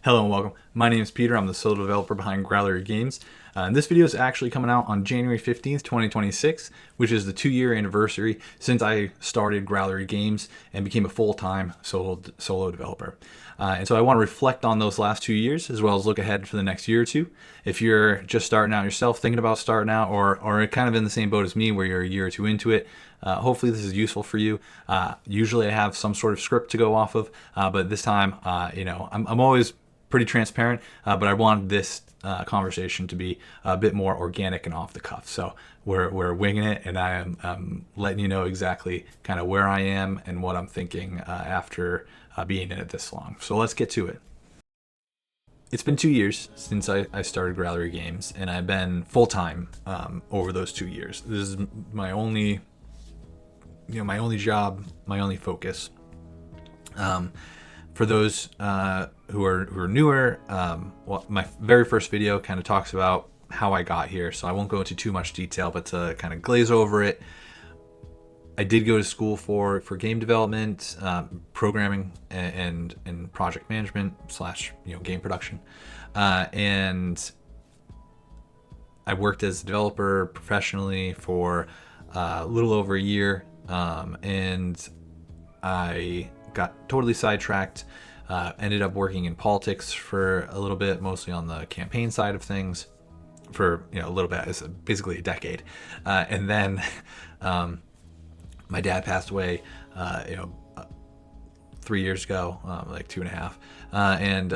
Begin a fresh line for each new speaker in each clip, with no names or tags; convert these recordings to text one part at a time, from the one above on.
Hello and welcome. My name is Peter. I'm the sole developer behind Growlery Games. And this video is actually coming out on January 15th, 2026, which is the 2-year anniversary since I started Growlery Games and became a full-time solo developer. And so I want to reflect on those last 2 years as well as look ahead for the next year or two. If you're just starting out yourself, thinking about starting out, or kind of in the same boat as me where you're a year or two into it, hopefully this is useful for you. Usually I have some sort of script to go off of, but this time, I'm always pretty transparent, but I wanted this conversation to be a bit more organic and off the cuff. So we're winging it, and I am letting you know exactly kind of where I am and what I'm thinking after being in it this long. So let's get to it. It's been 2 years since I started Growlery Games, and I've been full-time over those 2 years. This is my only job, my only focus. For those who are newer, my very first video kind of talks about how I got here, so I won't go into too much detail, but to kind of glaze over it, I did go to school for game development, programming, and project management / game production, and I worked as a developer professionally for a little over a year, and I got totally sidetracked, ended up working in politics for a little bit, mostly on the campaign side of things for a little bit, it's basically a decade, and then my dad passed away 3 years ago, like 2.5, and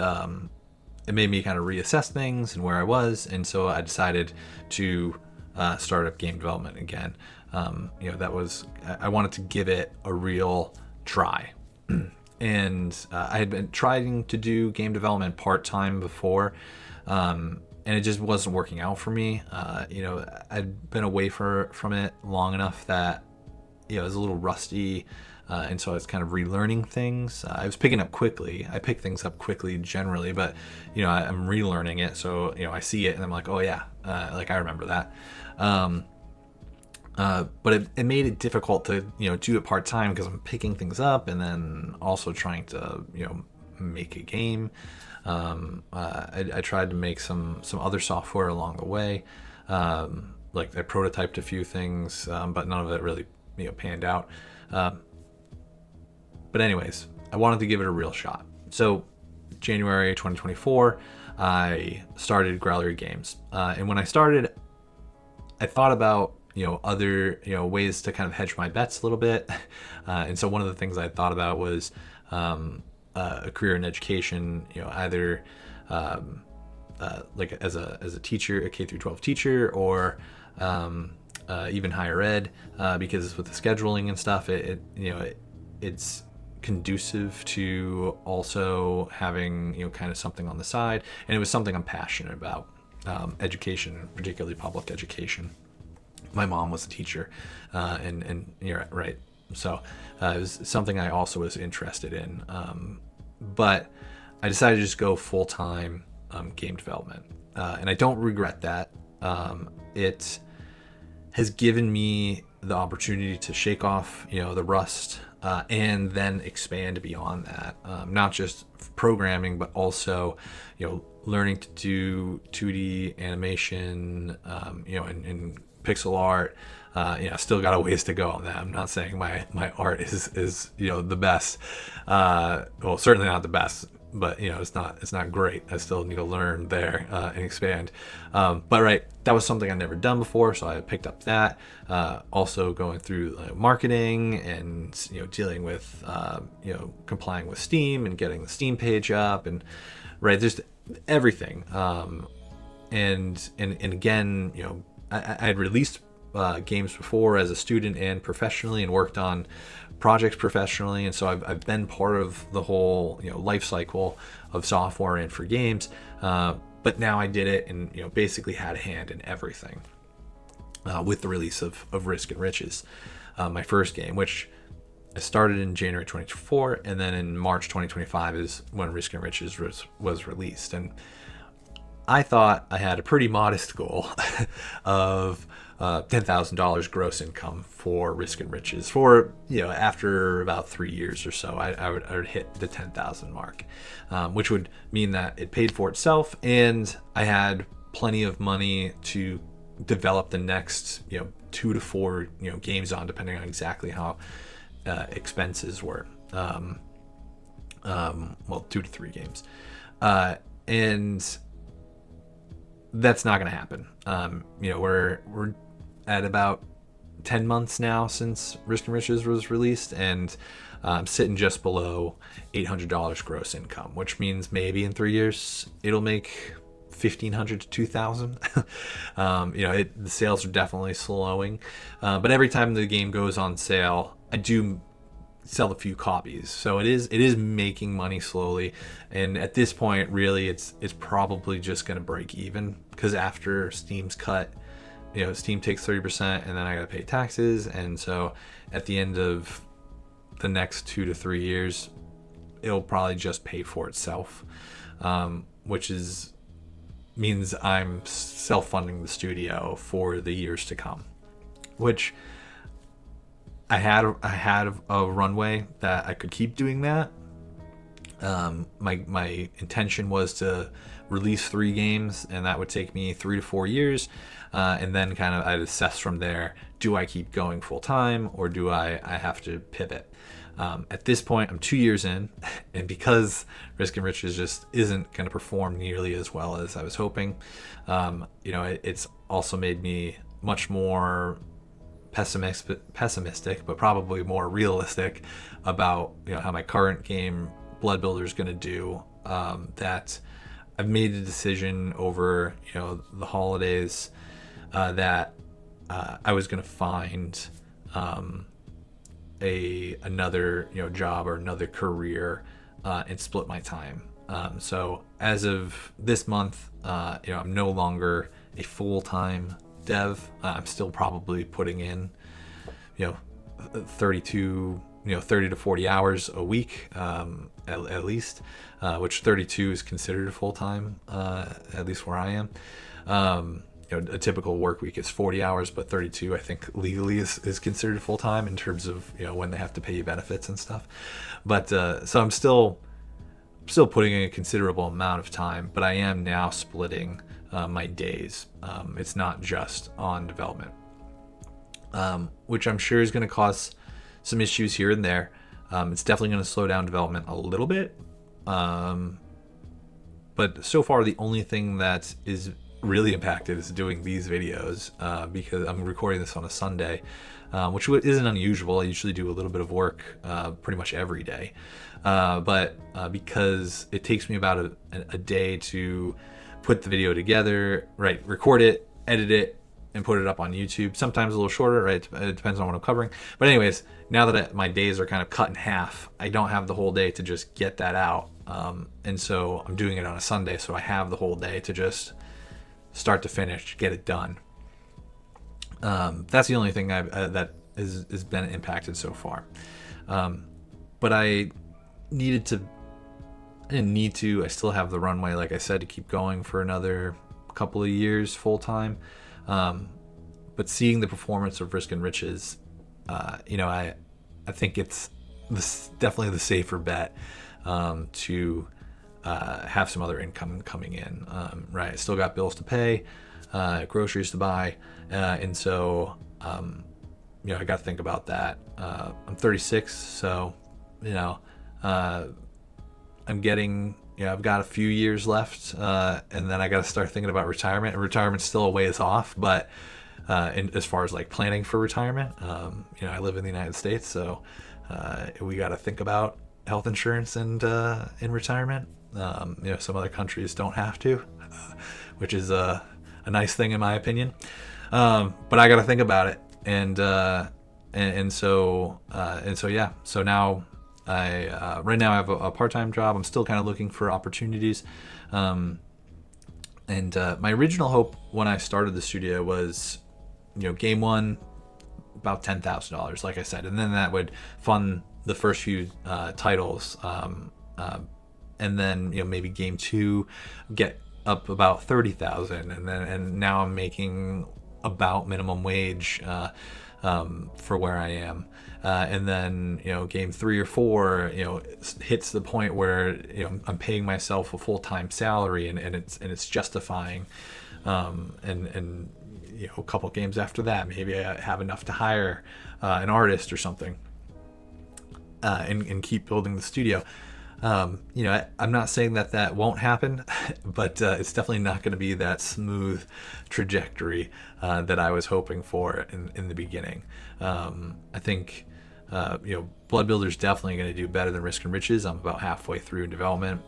it made me kind of reassess things and where I was, and so I decided to start up game development again. I wanted to give it a real try. And I had been trying to do game development part-time before, and it just wasn't working out for me. I'd been away from it long enough that it was a little rusty, and so I was kind of relearning things. I was picking up quickly. I pick things up quickly generally, but I'm relearning it, so I see it and I'm like, oh yeah, like I remember that. But it made it difficult to do it part-time because I'm picking things up and then also trying to make a game. I tried to make some other software along the way, like I prototyped a few things, but none of it really panned out. But anyways, I wanted to give it a real shot. So January 2024, I started Growlery Games, and when I started, I thought about other ways to kind of hedge my bets a little bit, and so one of the things I thought about was a career in education, either like as a teacher, a K through 12 teacher, or even higher ed, because with the scheduling and stuff, it's conducive to also having kind of something on the side, and it was something I'm passionate about, education, particularly public education. My mom was a teacher, and you're right. So it was something I also was interested in. But I decided to just go full-time game development. And I don't regret that. It has given me the opportunity to shake off, the rust, and then expand beyond that. Not just programming, but also, learning to do 2D animation, and pixel art. Still got a ways to go on that. I'm not saying my art is the best. Well, certainly not the best, but it's not great. I still need to learn there and expand. But right, that was something I'd never done before, so I picked up that. Also going through marketing and dealing with complying with Steam and getting the Steam page up, and right, there's everything. And again, I had released games before as a student and professionally, and worked on projects professionally, and so I've been part of the whole life cycle of software and for games. But now I did it and basically had a hand in everything with the release of Risk and Riches, my first game, which I started in January 2024, and then in March 2025 is when Risk and Riches was released. And I thought I had a pretty modest goal of $10,000 gross income for Risk and Riches for, after about 3 years or so. I would hit the 10,000 mark, which would mean that it paid for itself and I had plenty of money to develop the next 2 to 4 games on, depending on exactly how expenses were. 2 to 3 games, and that's not going to happen. We're at about 10 months now since Risk and Riches was released, and I'm sitting just below $800 gross income, which means maybe in 3 years it'll make $1,500 to $2,000. The sales are definitely slowing, but every time the game goes on sale, I do sell a few copies, so it is making money slowly. And at this point, really, it's probably just going to break even, because after Steam's cut, Steam takes 30%, and then I got to pay taxes, and so at the end of the next 2 to 3 years, it'll probably just pay for itself, which means I'm self-funding the studio for the years to come, which I had a runway that I could keep doing that. My intention was to release 3 games, and that would take me 3 to 4 years, and then kind of I'd assess from there, do I keep going full time, or do I have to pivot? At this point, I'm 2 years in, and because Risk and Riches just isn't going to perform nearly as well as I was hoping, it's also made me much more pessimistic, but probably more realistic about how my current game, Blood Builder, is going to do. That I've made a decision over the holidays that I was going to find another job or another career and split my time. So as of this month, I'm no longer a full-time dev. I'm still probably putting in 30 to 40 hours a week, at least, which 32 is considered full-time, at least where I am. A typical work week is 40 hours, but 32 I think legally is considered full-time in terms of when they have to pay you benefits and stuff. But so I'm still putting in a considerable amount of time, but I am now splitting my days. It's not just on development, which I'm sure is going to cause some issues here and there. It's definitely going to slow down development a little bit, but so far the only thing that is really impacted is doing these videos, because I'm recording this on a Sunday, which isn't unusual. I usually do a little bit of work pretty much every day, but because it takes me about a day to put the video together, right, record it, edit it, and put it up on YouTube. Sometimes a little shorter, right? It depends on what I'm covering. But anyways, now that my days are kind of cut in half, I don't have the whole day to just get that out, and so I'm doing it on a Sunday, so I have the whole day to just start to finish, get it done. That's the only thing that has been impacted so far. But I didn't need to. I still have the runway, like I said, to keep going for another couple of years full time. But seeing the performance of Risk and Riches, I think it's definitely the safer bet to have some other income coming in. Right, I still got bills to pay, groceries to buy, and so I got to think about that. I'm 36, so I'm getting, I've got a few years left, and then I got to start thinking about retirement. And retirement's still a ways off, but as far as like planning for retirement, I live in the United States, so we got to think about health insurance and in retirement. Some other countries don't have to, which is a nice thing in my opinion. But I got to think about it, and so yeah. So now right now I have a part-time job. I'm still kind of looking for opportunities, and my original hope when I started the studio was, game one, about $10,000, like I said, and then that would fund the first few titles, and then maybe game two get up about 30,000, and now I'm making about minimum wage for where I am. And then, game 3 or 4, hits the point where, I'm paying myself a full-time salary, and it's justifying. And a couple games after that, maybe I have enough to hire an artist or something, and keep building the studio. I'm not saying that won't happen, but it's definitely not going to be that smooth trajectory that I was hoping for in the beginning. I think, Blood Builder is definitely going to do better than Risk and Riches. I'm about halfway through in development.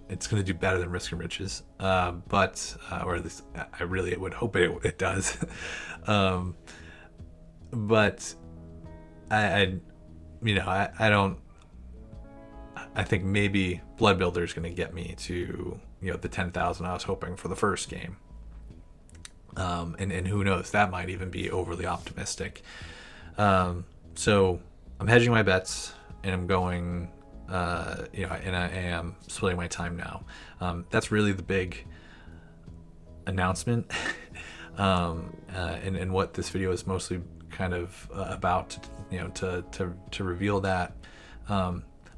It's going to do better than Risk and Riches, but or at least I really would hope it does. But I don't. I think maybe Blood Builder is going to get me to the 10,000 I was hoping for the first game, and who knows, that might even be overly optimistic. So I'm hedging my bets, and I'm going, and I am splitting my time now. That's really the big announcement, and what this video is mostly kind of about, to reveal that.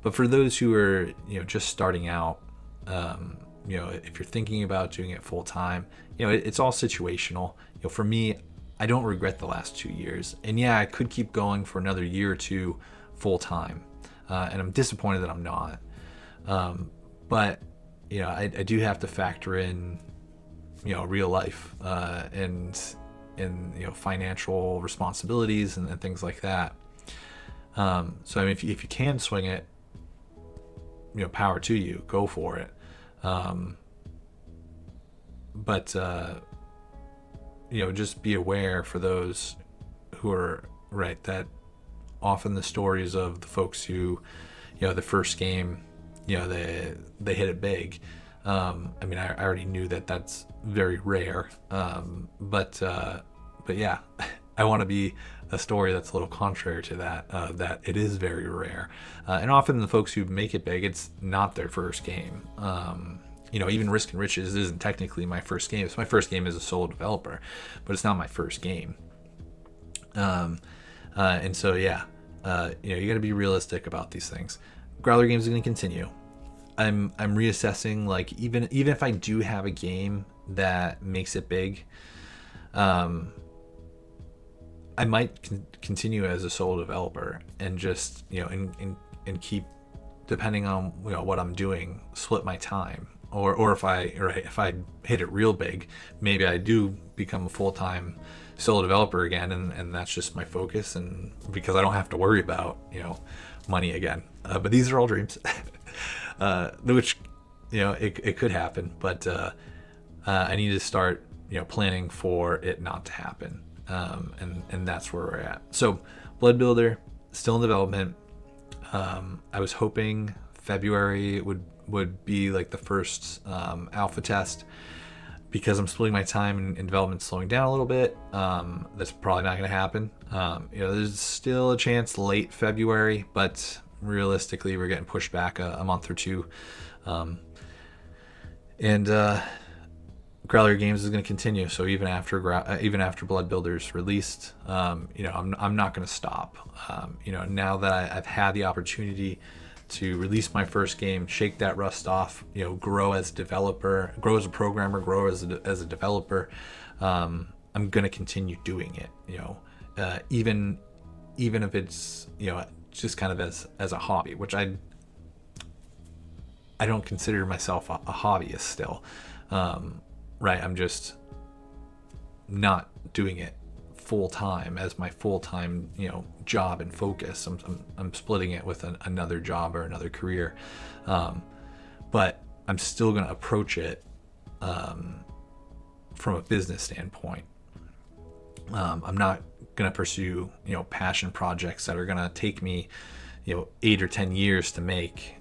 But for those who are, just starting out, if you're thinking about doing it full time, it's all situational. For me, I don't regret the last 2 years, and yeah, I could keep going for another year or two full time, and I'm disappointed that I'm not. But I do have to factor in, real life, and financial responsibilities and things like that. So I mean, if you can swing it, power to you, go for it. But just be aware, for those who are right, that often the stories of the folks who, the first game, they hit it big. I mean, I already knew that that's very rare. But yeah, I want to be a story that's a little contrary to that, that it is very rare. And often the folks who make it big, it's not their first game. Even Risk and Riches isn't technically my first game. It's my first game as a solo developer, but it's not my first game. And so, yeah, you got to be realistic about these things. Growler Games is going to continue. I'm reassessing, like, even if I do have a game that makes it big, I might continue as a solo developer and just, and keep, depending on what I'm doing, split my time. Or if I hit it real big, maybe I do become a full-time solo developer again, and that's just my focus, and because I don't have to worry about money again. But these are all dreams, which it could happen, but I need to start planning for it not to happen. And that's where we're at. So Blood Builder still in development. I was hoping February would be like the first alpha test. Because I'm splitting my time and development slowing down a little bit, that's probably not going to happen. There's still a chance late February, but realistically we're getting pushed back a month or two. And Growler Games is going to continue. So even after Blood Builder's released, I'm not going to stop. Now that I've had the opportunity to release my first game, shake that rust off, grow as a developer, grow as a programmer, grow as a developer, I'm going to continue doing it. Even if it's just kind of as a hobby, which I don't consider myself a hobbyist still. Right, I'm just not doing it full time as my full time job and focus. I'm splitting it with another job or another career, but I'm still going to approach it from a business standpoint. I'm not going to pursue passion projects that are going to take me 8 or 10 years to make.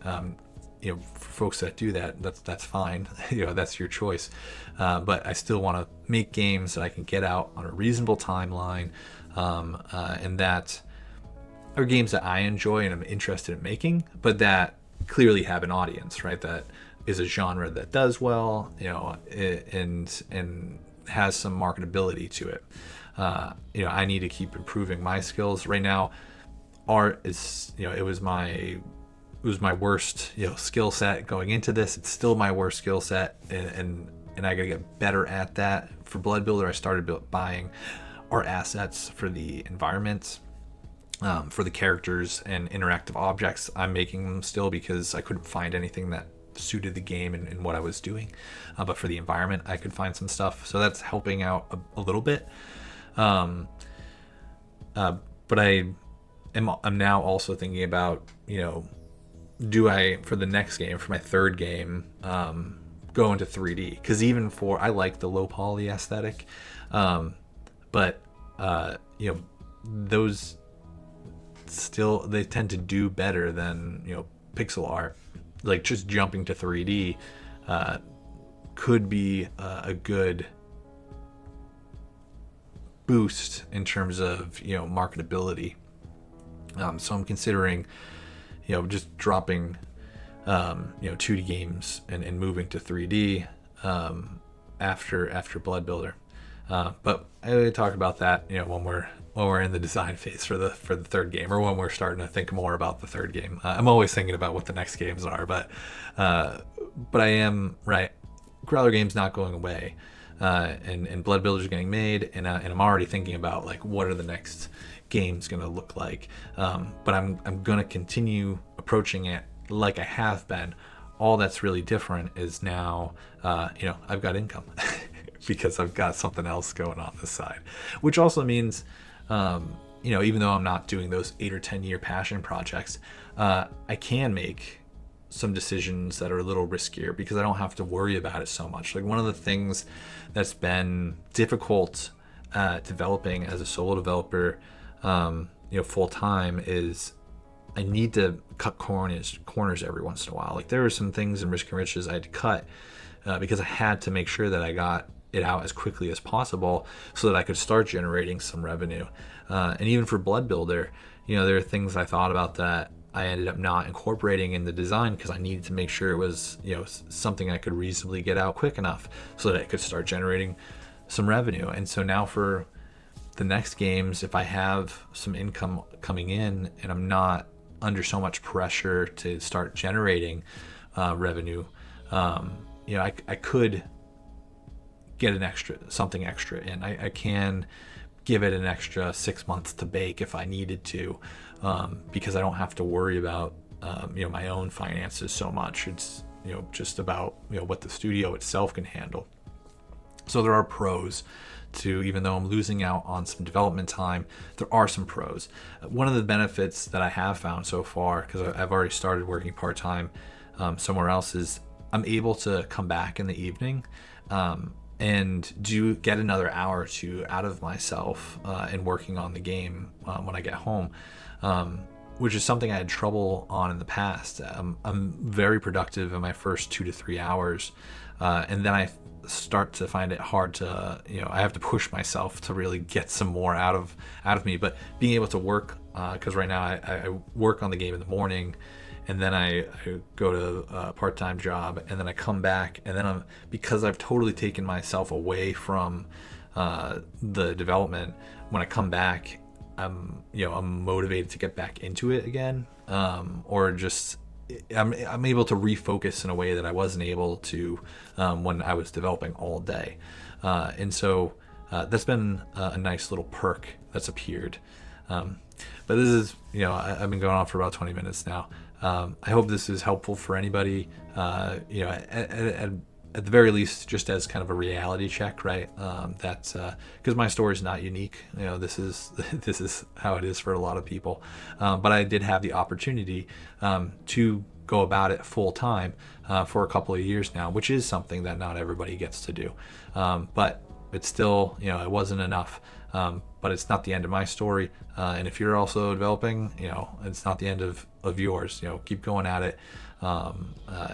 For folks that do that, that's fine. That's your choice. But I still want to make games that I can get out on a reasonable timeline, and that are games that I enjoy and I'm interested in making, but that clearly have an audience, right? That is a genre that does well, and has some marketability to it. I need to keep improving my skills. Right now, art is, it was my worst, skill set going into this. It's still my worst skill set, and I gotta get better at that. For Blood Builder, I started buying art assets for the environments, for the characters and interactive objects. I'm making them still because I couldn't find anything that suited the game and what I was doing. But for the environment, I could find some stuff, so that's helping out a little bit. But I'm now also thinking about, do I, for the next game, for my third game, go into 3D? Because I like the low poly aesthetic, but those still, they tend to do better than pixel art. Like, just jumping to 3D could be a good boost in terms of marketability. So I'm considering just dropping 2D games and moving to 3D after Blood Builder. But I talk about that when we're in the design phase for the third game, or when we're starting to think more about the third game. I'm always thinking about what the next games are, but I am right. Growler Game's not going away, and Blood Builder's getting made, and I'm already thinking about, like, what are the next games going to look like. But I'm going to continue approaching it like I have been. All that's really different is now, I've got income because I've got something else going on this side, which also means, even though I'm not doing those 8 or 10 year passion projects, I can make some decisions that are a little riskier because I don't have to worry about it so much. Like, one of the things that's been difficult developing as a solo developer, full time, is I need to cut corners every once in a while. Like, there were some things in Risk and Riches I had to cut because I had to make sure that I got it out as quickly as possible so that I could start generating some revenue. And even for Blood Builder, there are things I thought about that I ended up not incorporating in the design because I needed to make sure it was, something I could reasonably get out quick enough so that it could start generating some revenue. And so now for the next games, if I have some income coming in and I'm not under so much pressure to start generating revenue, I could get something extra in. I can give it an extra 6 months to bake if I needed to, because I don't have to worry about my own finances so much. It's just about what the studio itself can handle. So there are pros to, even though I'm losing out on some development time, there are some pros. One of the benefits that I have found so far, because I've already started working part-time somewhere else, is I'm able to come back in the evening and get another hour or two out of myself in working on the game when I get home, which is something I had trouble on in the past. I'm very productive in my first 2 to 3 hours, and then I start to find it hard to, I have to push myself to really get some more out of me. But being able to work, because right now I work on the game in the morning, and then I go to a part-time job, and then I come back, and then because I've totally taken myself away from the development, when I come back, I'm motivated to get back into it again, or just I'm able to refocus in a way that I wasn't able to when I was developing all day, and so that's been a nice little perk that's appeared. But this is, I've been going on for about 20 minutes now. I hope this is helpful for anybody, at the very least, just as kind of a reality check, right? That's because my story is not unique. This is how it is for a lot of people. But I did have the opportunity to go about it full time for a couple of years now, which is something that not everybody gets to do. But it's still, it wasn't enough. But it's not the end of my story. And if you're also developing, it's not the end of yours. Keep going at it.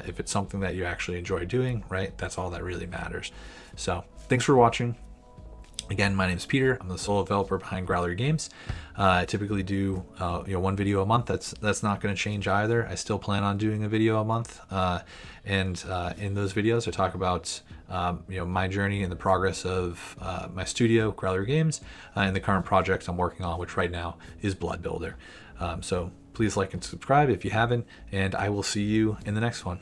If it's something that you actually enjoy doing, right, that's all that really matters. So thanks for watching. Again, my name is Peter. I'm the sole developer behind Growler Games. I typically do one video a month. That's not going to change either. I still plan on doing a video a month, and in those videos, I talk about my journey and the progress of my studio, Growler Games, and the current projects I'm working on, which right now is Blood Builder. So please like and subscribe if you haven't, and I will see you in the next one.